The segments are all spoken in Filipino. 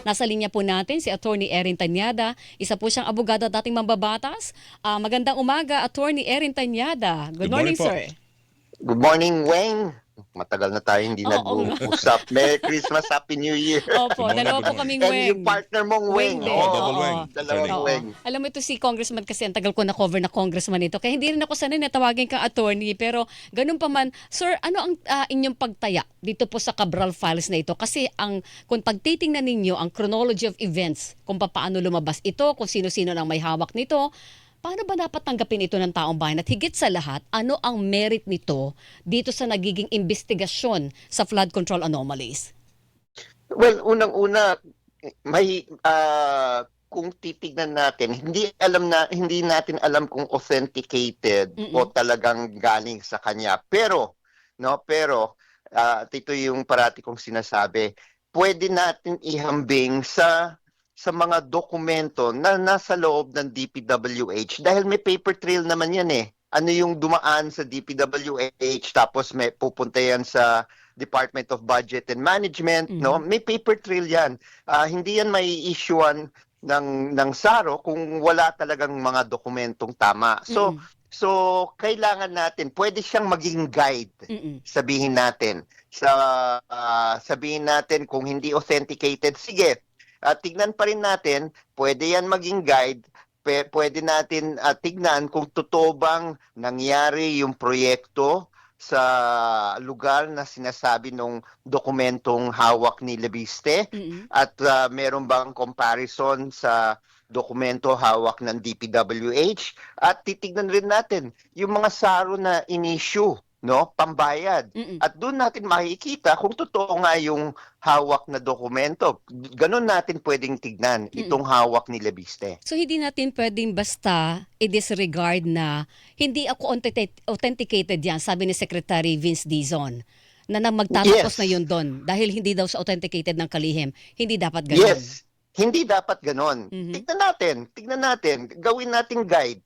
Nasa linya po natin si Attorney Erin Tanyada. Isa po siyang abogado at dating mambabatas. Magandang umaga, Attorney Erin Tanyada. Good Good morning morning, po. sir. Good morning, Weng. Matagal na tayo hindi Oo nga. nag-uusap. Merry Christmas, Happy New Year. Good Opo, morning, dalawa good po morning. kaming And weng. yung partner mong Weng Weng. din, double oo. weng, Dalawang attorney. Oo. Weng. Alam mo ito si Congressman kasi ang tagal ko na cover na congressman ito. Kaya hindi rin ako sanay na tawagin kang attorney. Pero ganun pa man, sir, ano ang inyong pagtaya dito po sa Cabral Files na ito? Kasi kung pagtitingnan ninyo ang chronology of events, kung paano lumabas ito, kung sino-sino nang may hawak nito, paano ba dapat tanggapin ito ng taong bayan? At higit sa lahat, ano ang merit nito dito sa nagiging investigasyon sa flood control anomalies? Well, unang-una, may kung titignan natin, hindi natin alam kung authenticated o talagang galing sa kanya. Pero ito yung parati kong sinasabi, pwede natin ihambing sa mga dokumento na nasa loob ng DPWH dahil may paper trail naman yan eh. Ano yung dumaan sa DPWH tapos may pupunta yan sa Department of Budget and Management, no? May paper trail yan. Hindi yan may issuean ng SARO kung wala talagang mga dokumentong tama. So kailangan natin, pwede siyang maging guide, sabihin natin. Sabihin natin kung hindi authenticated, sige, tignan pa rin natin, pwede yan maging guide, pwede natin tignan kung totoo bang nangyari yung proyekto sa lugar na sinasabi ng dokumentong hawak ni Leviste at meron bang comparison sa dokumento hawak ng DPWH at titignan rin natin yung mga SARO na in-issue, no, pambayad. At doon natin makikita kung totoo nga yung hawak na dokumento. Ganon natin pwedeng tignan itong hawak ni Leviste. So hindi natin pwedeng basta i-disregard na hindi ako authenticated yan, sabi ni Secretary Vince Dizon, na magtatapos na yun doon dahil hindi daw sa authenticated ng kalihim. Hindi dapat ganun. Yes, hindi dapat ganon. Tignan natin, gawin nating guide.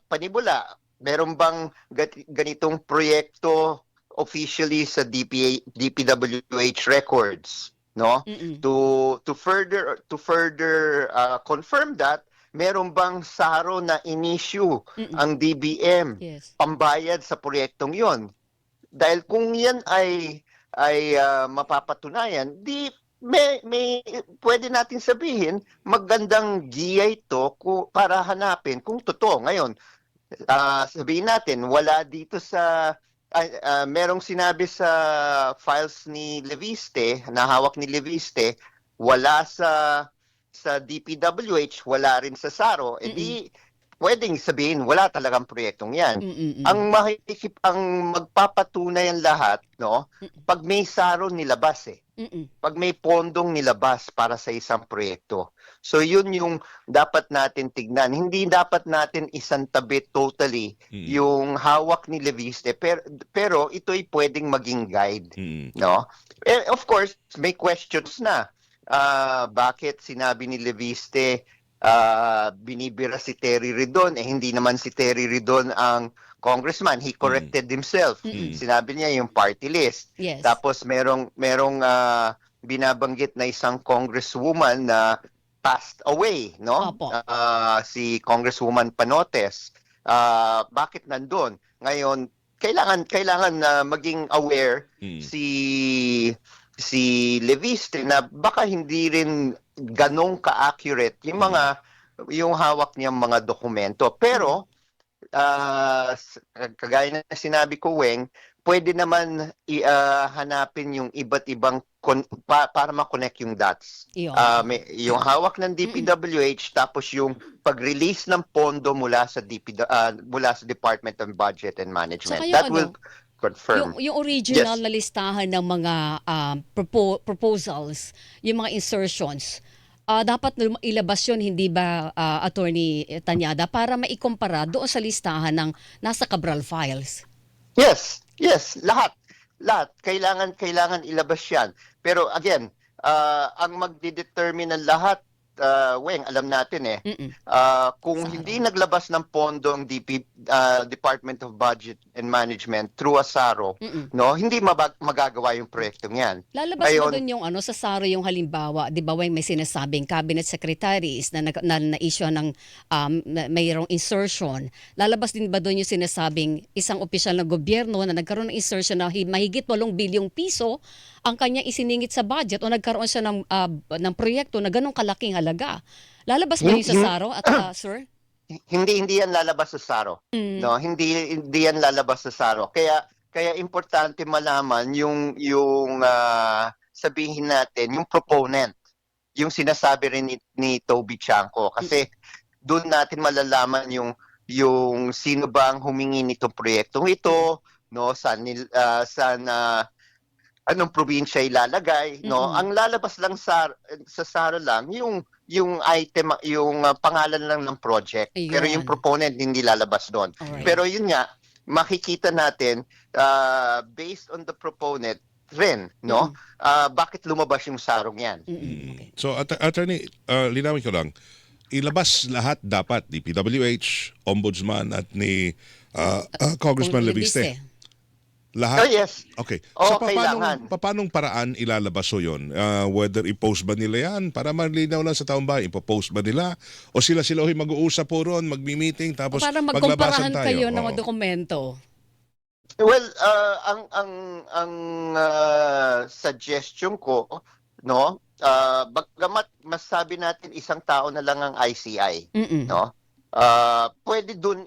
Panibula, meron bang ganitong proyekto officially sa DPWH records, no? To further confirm that, meron bang SARO na in-issue ang DBM pambayad sa proyektong 'yon? Dahil kung 'yan ay mapapatunayan, di may pwede natin sabihin magandang giya ito para hanapin kung totoo. Ngayon, sabihin natin wala dito sa merong sinabi sa files ni Leviste, na hawak ni Leviste, wala sa DPWH, wala rin sa SARO, edi pwedeng sabihin wala talagang proyektong 'yan. Ang magpapatunayan lahat, no, pag may SARO nilabas eh. Pag may pondong nilabas para sa isang proyekto. So yun yung dapat natin tignan. Hindi dapat natin isantabi totally yung hawak ni Leviste, pero ito'y pwedeng maging guide, no? Of course, may questions na. Bakit sinabi ni Leviste binibira si Terry Ridon, hindi naman si Terry Ridon ang congressman. He corrected himself. Sinabi niya yung party list. Tapos merong binabanggit na isang congresswoman na passed away, no? Si Congresswoman Panotes. Bakit nandun? Ngayon, kailangan na maging aware si Leviste na baka hindi rin ganong ka-accurate yung hawak niyang mga dokumento. Pero kagaya na sinabi ko, Weng, pwede naman hanapin yung iba't ibang para ma-connect yung dots. Yung hawak ng DPWH tapos yung pag-release ng pondo mula sa Department of Budget and Management. That will confirm. Yung original na listahan ng mga proposals, yung mga insertions, dapat ilabas yun, hindi ba, Attorney Tanyada, para maikumpara doon sa listahan ng nasa Cabral Files? Yes, lahat. Kailangan ilabas yan. Pero again, ang magdidetermine ng lahat Weng, alam natin Mm-mm. kung Sa hindi araw. naglabas ng pondo ang Department of Budget and Management through ASARO, Mm-mm. no, hindi magagawa yung proyektong yan. Lalabas ba Ngayon, doon yung sa SARO yung halimbawa, 'di ba, may sinasabing cabinet secretaries na-issue ng mayroong insertion. Lalabas din ba doon yung sinasabing isang opisyal ng gobyerno na nagkaroon ng insertion na mahigit 8 bilyong piso ang kanyang isiningit sa budget o nagkaroon siya ng proyekto na ganong kalaking halaga. Lalabas ba yun sa hin- SARO at sir? hindi yan lalabas sa SARO. Mm. No, hindi yan lalabas sa SARO. Kaya importante malaman yung sabihin natin, yung proponent, yung sinasabi rin ni Toby Chanco, kasi doon natin malalaman yung sino bang humingi nitong proyektong ito, no, anong probinsya ilalagay, no? Mm-mm. Ang lalabas lang sa SARO lang yung item, yung pangalan lang ng project. Pero yung Ayun. proponent hindi lalabas doon. Alright. Pero yun nga, makikita natin based on the proponent rin, no? Bakit lumabas yung sarong yan? Mm-mm. Okay. So, Attorney, linawin ko lang, ilabas lahat dapat, DPWH, Ombudsman at ni Congressman Leviste. Oh Lahat? yes. Okay. Oo, So, kailangan. paanong paraan ilalabas so yun? Whether i-post ba nila yan? Para malinaw lang sa taong bayan, ipopost ba nila? O sila mag-uusap po ron, magmi-meeting, tapos Para paglabasan magkumparahan tayo? kayo ng Oo. mga dokumento. Well, ang suggestion ko, no, bagamat masabi natin isang tao na lang ang ICI, Mm-mm. no? Pwede dun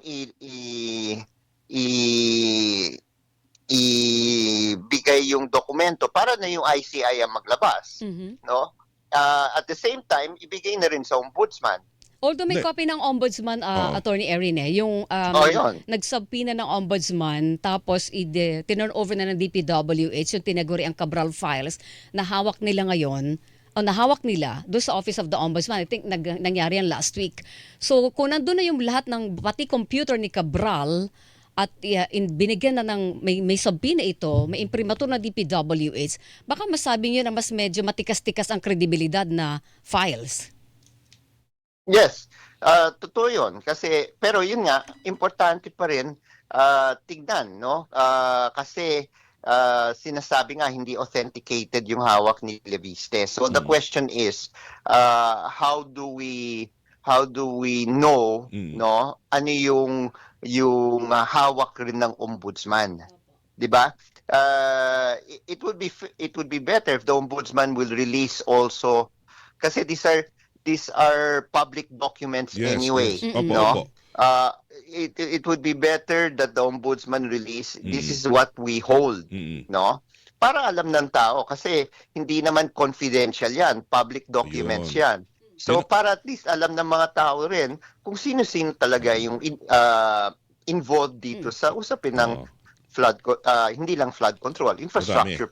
ibigay yung dokumento para na yung ICI ang maglabas, Mhm. no? At the same time, ibigay na rin sa ombudsman. Although may Hindi. copy ng ombudsman, Oo. Attorney Erin, yung Yun. nagsubpoena ng ombudsman tapos tinurn over na ng DPWH yung tinaguri ang Cabral files na hawak nila ngayon o nahawak nila doon sa Office of the Ombudsman. I think nangyari yan last week. So kung nandun na yung lahat ng pati computer ni Cabral at binigyan na ng may subpoena ito, may imprimatur na DPWH, baka masabi nyo na mas medyo matikas-tikas ang kredibilidad na files. Yes, totoo yun. Pero yun nga, importante pa rin tignan, no? Kasi sinasabi nga hindi authenticated yung hawak ni Leviste. So the question is, how do we know, no? Ano yung hawak rin ng ombudsman? 'Di ba? It would be better if the ombudsman will release also, kasi these are public documents anyway, Yes. Opo, no? opo. It would be better that the ombudsman release, this is what we hold, Mm-mm. no? Para alam ng tao, kasi hindi naman confidential yan, public documents yan. So para at least alam ng mga tao rin kung sino-sino talaga yung involved dito sa usapin ng hindi lang flood control, infrastructure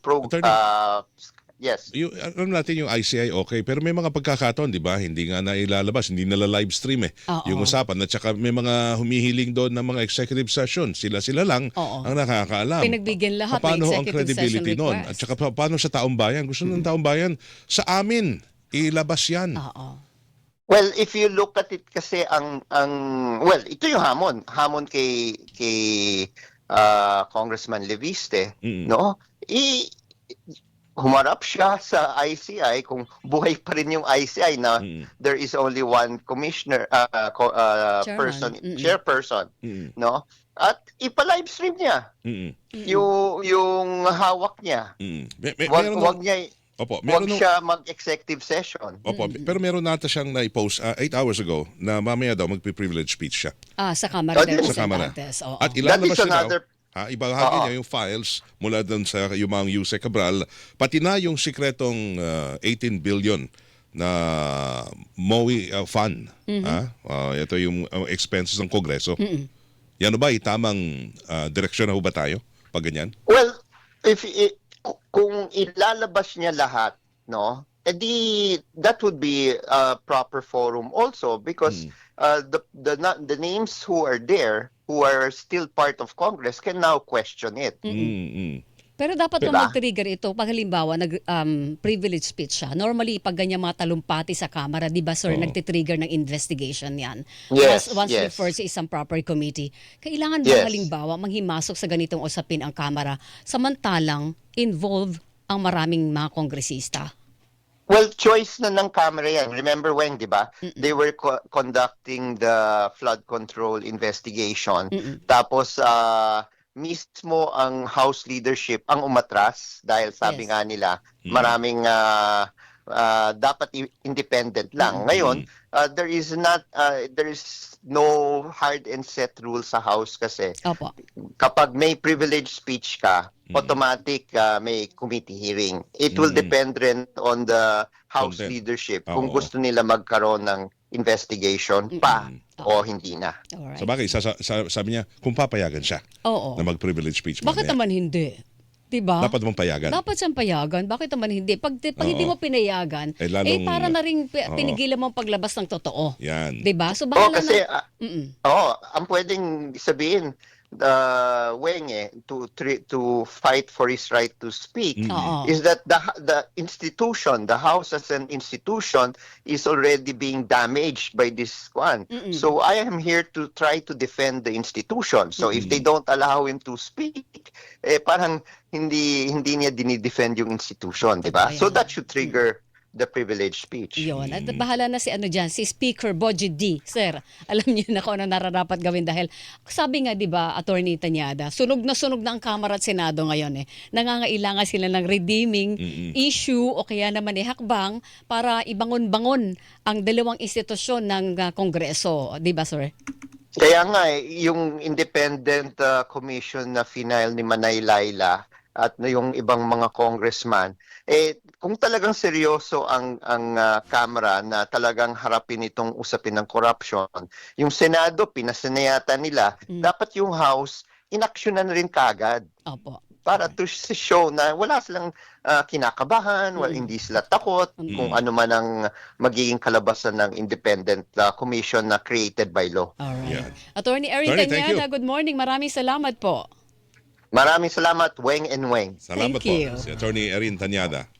yes. Alam natin yung ICI okay, pero may mga pagkakataon, di ba? Hindi nga nailalabas, hindi nila-live stream Oo. yung usapan. At saka may mga humihiling doon ng mga executive session. Sila lang Oo. ang nakakaalam. Pinagbigyan lahat ng Paano ang executive credibility session noon? request. At saka paano sa taong bayan? Gusto ng taong bayan, sa amin, ilabas yan. Oo. Well, if you look at it kasi well, ito yung hamon kay Congressman Leviste, no? Humarap siya sa ICI kung buhay pa rin yung ICI na there is only one commissioner, chairperson, no? At ipa-live stream niya yung hawak niya. Wag niya Opo, wag siya mag-executive session. Opo, pero meron nata siyang na-post 8 hours ago na mamaya daw magpi-privilege speech siya. Sa Kamara de Sa Kamara. Representantes. Oo. At That ilalabas is siya daw. another Ibahagi niya yung files mula doon sa yung mga Yuse Cabral, pati na yung sikretong 18 billion na MOE fund. Ito yung expenses ng Kongreso. Yan ba tamang direksyon na ho ba tayo pag ganyan? Well, kung ilalabas niya lahat, no? Edi that would be a proper forum also, because the names who are there, who are still part of Congress, can now question it. Pero dapat Diba? mag-trigger ito pag halimbawa privilege speech siya. Normally, pag ganyan mga talumpati sa Kamara, di ba sir, Oo. nagtitrigger ng investigation yan. Yes, Once yes. referred sa isang proper committee. Kailangan ba Yes. halimbawa manghimasok sa ganitong usapin ang Kamara samantalang involve ang maraming mga kongresista? Well, choice na ng camera yan. Remember when, di ba? They were conducting the flood control investigation. Tapos, mismo ang House leadership ang umatras dahil sabi Yes. nga nila, maraming dapat independent lang. Ngayon, there is no hard and set rule sa House kasi Opo. kapag may privilege speech ka, automatic may committee hearing. It will depend rin on the House Content. leadership Oo. kung gusto nila magkaroon ng investigation pa o hindi na. Alright. Sa bagay, sabi niya, kung papayagan siya Oo. na mag-privilege speech. Bakit mamaya. naman hindi? Diba? Dapat mong payagan. Dapat siyang payagan. Bakit naman hindi? Pag hindi mo pinayagan, lalong- para na rin Oo. pinigilan mo ang paglabas ng totoo. Yan. Diba? So, Oo, bahala kasi na. Mm-mm. ang pwedeng sabihin Weng to fight for his right to speak Oo. is that the institution, the House as an institution is already being damaged by this one. So I am here to try to defend the institution. So if they don't allow him to speak, parang hindi niya dinidefend yung institution, di ba? Totoo So yan. that should trigger the privilege speech. Yun. At bahala na si si Speaker Boji D. Sir, alam niyo na kung ano nararapat gawin dahil sabi nga 'di ba, Attorney Tanyada, sunog na ang Kamara at Senado ngayon eh. Nangangailangan sila ng redeeming issue o kaya naman hakbang para ibangon-bangon ang dalawang institusyon ng Kongreso, 'di ba, sir? Kaya nga yung independent commission na final ni Manay Laila at yung ibang mga congressman, kung talagang seryoso ang Kamara na talagang harapin itong usapin ng corruption, yung Senado, pinasinayata nila, dapat yung House, inaksyonan rin kagad Opo. para to show na wala silang kinakabahan, hindi sila takot kung ano man ang magiging kalabasan ng independent commission na created by law. Alright. Yan. Attorney Erin Attorney, thank Tanyada, you. good morning. Maraming salamat po. Maraming salamat, Weng and Weng. Salamat Thank you. po. Si Attorney Erin Tanyada.